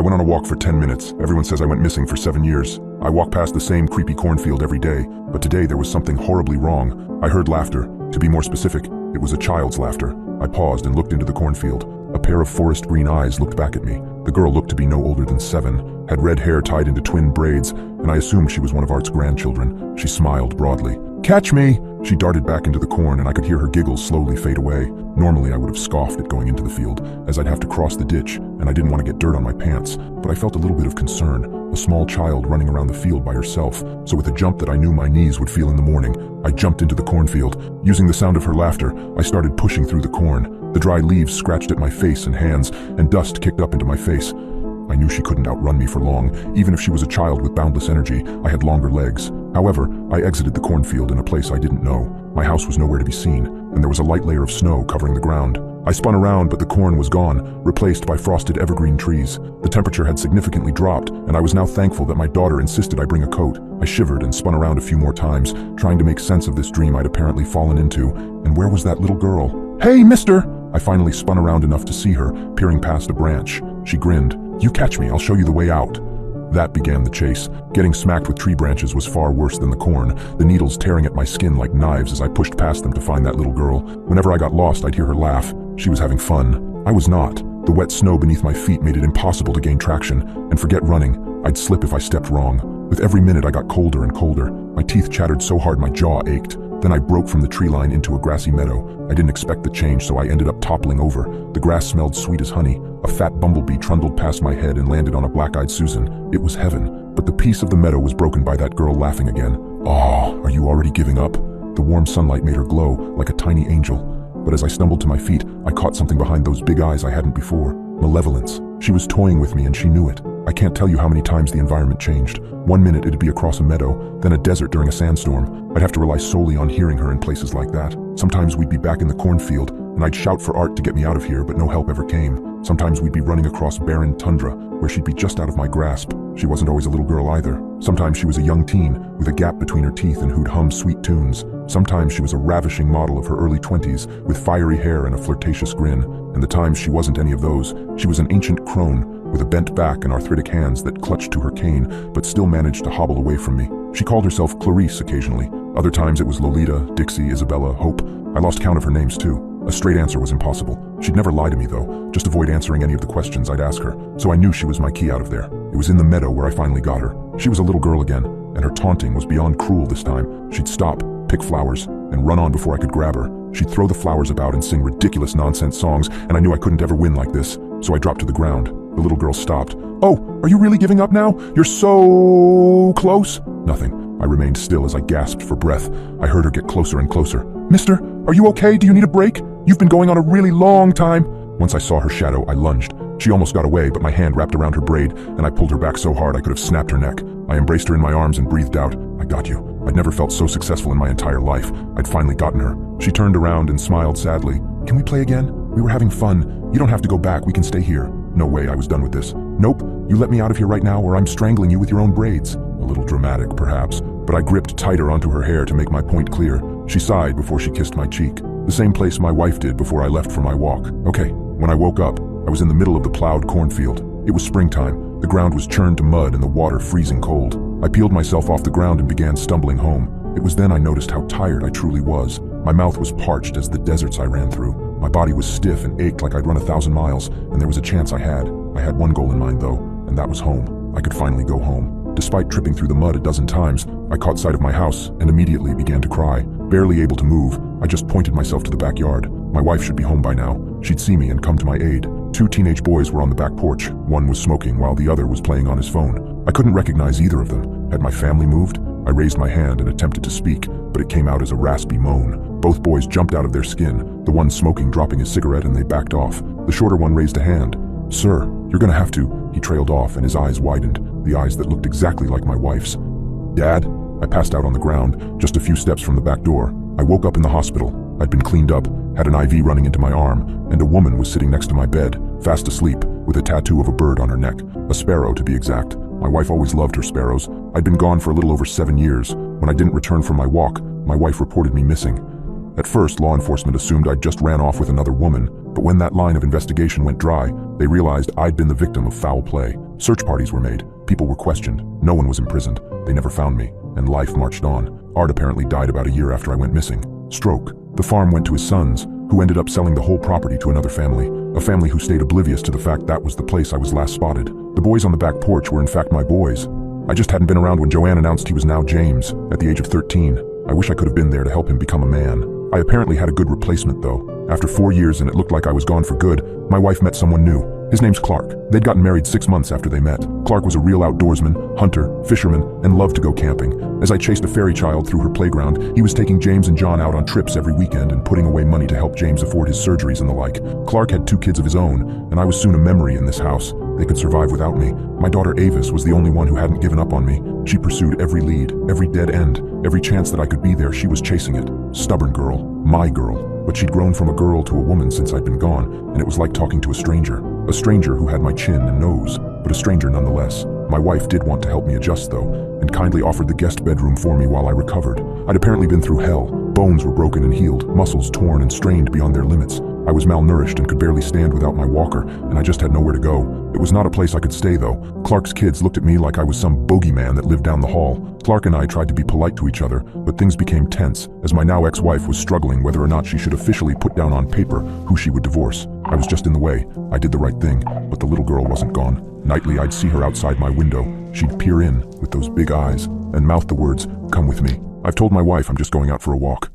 I went on a walk for 10 minutes. Everyone says I went missing for 7 years. I walk past the same creepy cornfield every day, but today there was something horribly wrong. I heard laughter. To be more specific, it was a child's laughter. I paused and looked into the cornfield. A pair of forest green eyes looked back at me. The girl looked to be no older than 7, had red hair tied into twin braids, and I assumed she was one of Art's grandchildren. She smiled broadly. "Catch me!" She darted back into the corn, and I could hear her giggles slowly fade away. Normally I would have scoffed at going into the field, as I'd have to cross the ditch, and I didn't want to get dirt on my pants, but I felt a little bit of concern. A small child running around the field by herself, so with a jump that I knew my knees would feel in the morning, I jumped into the cornfield. Using the sound of her laughter, I started pushing through the corn. The dry leaves scratched at my face and hands, and dust kicked up into my face. I knew she couldn't outrun me for long. Even if she was a child with boundless energy, I had longer legs. However, I exited the cornfield in a place I didn't know. My house was nowhere to be seen, and there was a light layer of snow covering the ground. I spun around, but the corn was gone, replaced by frosted evergreen trees. The temperature had significantly dropped, and I was now thankful that my daughter insisted I bring a coat. I shivered and spun around a few more times, trying to make sense of this dream I'd apparently fallen into. And where was that little girl? "Hey, mister!" I finally spun around enough to see her, peering past a branch. She grinned. "You catch me, I'll show you the way out." That began the chase. Getting smacked with tree branches was far worse than the corn, the needles tearing at my skin like knives as I pushed past them to find that little girl. Whenever I got lost, I'd hear her laugh. She was having fun. I was not. The wet snow beneath my feet made it impossible to gain traction, and forget running. I'd slip if I stepped wrong. With every minute I got colder and colder. My teeth chattered so hard my jaw ached. Then I broke from the tree line into a grassy meadow. I didn't expect the change, so I ended up toppling over. The grass smelled sweet as honey. A fat bumblebee trundled past my head and landed on a black-eyed Susan. It was heaven, but the peace of the meadow was broken by that girl laughing again. "Oh, are you already giving up?" The warm sunlight made her glow like a tiny angel. But as I stumbled to my feet, I caught something behind those big eyes I hadn't before. Malevolence. She was toying with me, and she knew it. I can't tell you how many times the environment changed. One minute it'd be across a meadow, then a desert during a sandstorm. I'd have to rely solely on hearing her in places like that. Sometimes we'd be back in the cornfield, and I'd shout for Art to get me out of here, but no help ever came. Sometimes we'd be running across barren tundra, where she'd be just out of my grasp. She wasn't always a little girl either. Sometimes she was a young teen, with a gap between her teeth and who'd hum sweet tunes. Sometimes she was a ravishing model of her early 20s, with fiery hair and a flirtatious grin. And the times she wasn't any of those, she was an ancient crone, with a bent back and arthritic hands that clutched to her cane, but still managed to hobble away from me. She called herself Clarice occasionally. Other times it was Lolita, Dixie, Isabella, Hope. I lost count of her names too. A straight answer was impossible. She'd never lie to me though, just avoid answering any of the questions I'd ask her, so I knew she was my key out of there. It was in the meadow where I finally got her. She was a little girl again, and her taunting was beyond cruel this time. She'd stop, pick flowers, and run on before I could grab her. She'd throw the flowers about and sing ridiculous nonsense songs, and I knew I couldn't ever win like this, so I dropped to the ground. The little girl stopped. "Oh, are you really giving up now? You're so close." Nothing. I remained still as I gasped for breath. I heard her get closer and closer. "Mister, are you okay? Do you need a break? You've been going on a really long time." Once I saw her shadow, I lunged. She almost got away, but my hand wrapped around her braid, and I pulled her back so hard I could have snapped her neck. I embraced her in my arms and breathed out, "I got you." I'd never felt so successful in my entire life. I'd finally gotten her. She turned around and smiled sadly. "Can we play again? We were having fun. You don't have to go back, we can stay here." No way, I was done with this. "Nope, you let me out of here right now or I'm strangling you with your own braids." A little dramatic, perhaps, but I gripped tighter onto her hair to make my point clear. She sighed before she kissed my cheek, the same place my wife did before I left for my walk. Okay, when I woke up, I was in the middle of the plowed cornfield. It was springtime. The ground was churned to mud and the water freezing cold. I peeled myself off the ground and began stumbling home. It was then I noticed how tired I truly was. My mouth was parched as the deserts I ran through. My body was stiff and ached like I'd run 1,000 miles, and there was a chance I had. I had one goal in mind though, and that was home. I could finally go home. Despite tripping through the mud a dozen times, I caught sight of my house and immediately began to cry. Barely able to move, I just pointed myself to the backyard. My wife should be home by now. She'd see me and come to my aid. 2 teenage boys were on the back porch. One was smoking while the other was playing on his phone. I couldn't recognize either of them. Had my family moved? I raised my hand and attempted to speak, but it came out as a raspy moan. Both boys jumped out of their skin, the one smoking dropping his cigarette, and they backed off. The shorter one raised a hand. "Sir, you're gonna have to." He trailed off and his eyes widened, the eyes that looked exactly like my wife's. "Dad?" I passed out on the ground, just a few steps from the back door. I woke up in the hospital. I'd been cleaned up, had an IV running into my arm, and a woman was sitting next to my bed, fast asleep, with a tattoo of a bird on her neck, a sparrow to be exact. My wife always loved her sparrows. I'd been gone for a little over 7 years. When I didn't return from my walk, my wife reported me missing. At first, law enforcement assumed I'd just ran off with another woman, but when that line of investigation went dry, they realized I'd been the victim of foul play. Search parties were made, people were questioned, no one was imprisoned, they never found me, and life marched on. Art apparently died about a year after I went missing. Stroke. The farm went to his sons, who ended up selling the whole property to another family, a family who stayed oblivious to the fact that was the place I was last spotted. The boys on the back porch were in fact my boys. I just hadn't been around when Joanne announced he was now James, at the age of 13. I wish I could have been there to help him become a man. I apparently had a good replacement though. After 4 years and it looked like I was gone for good, my wife met someone new. His name's Clark. They'd gotten married 6 months after they met. Clark was a real outdoorsman, hunter, fisherman, and loved to go camping. As I chased a fairy child through her playground, he was taking James and John out on trips every weekend and putting away money to help James afford his surgeries and the like. Clark had 2 kids of his own, and I was soon a memory in this house. They could survive without me. My daughter Avis was the only one who hadn't given up on me. She pursued every lead, every dead end, every chance that I could be there, she was chasing it. Stubborn girl, my girl. But she'd grown from a girl to a woman since I'd been gone, and it was like talking to a stranger. A stranger who had my chin and nose, but a stranger nonetheless. My wife did want to help me adjust though, and kindly offered the guest bedroom for me while I recovered. I'd apparently been through hell. Bones were broken and healed, muscles torn and strained beyond their limits. I was malnourished and could barely stand without my walker, and I just had nowhere to go. It was not a place I could stay though. Clark's kids looked at me like I was some bogeyman that lived down the hall. Clark and I tried to be polite to each other, but things became tense, as my now ex-wife was struggling whether or not she should officially put down on paper who she would divorce. I was just in the way. I did the right thing, but the little girl wasn't gone. Nightly I'd see her outside my window. She'd peer in with those big eyes and mouth the words, "Come with me." I've told my wife I'm just going out for a walk.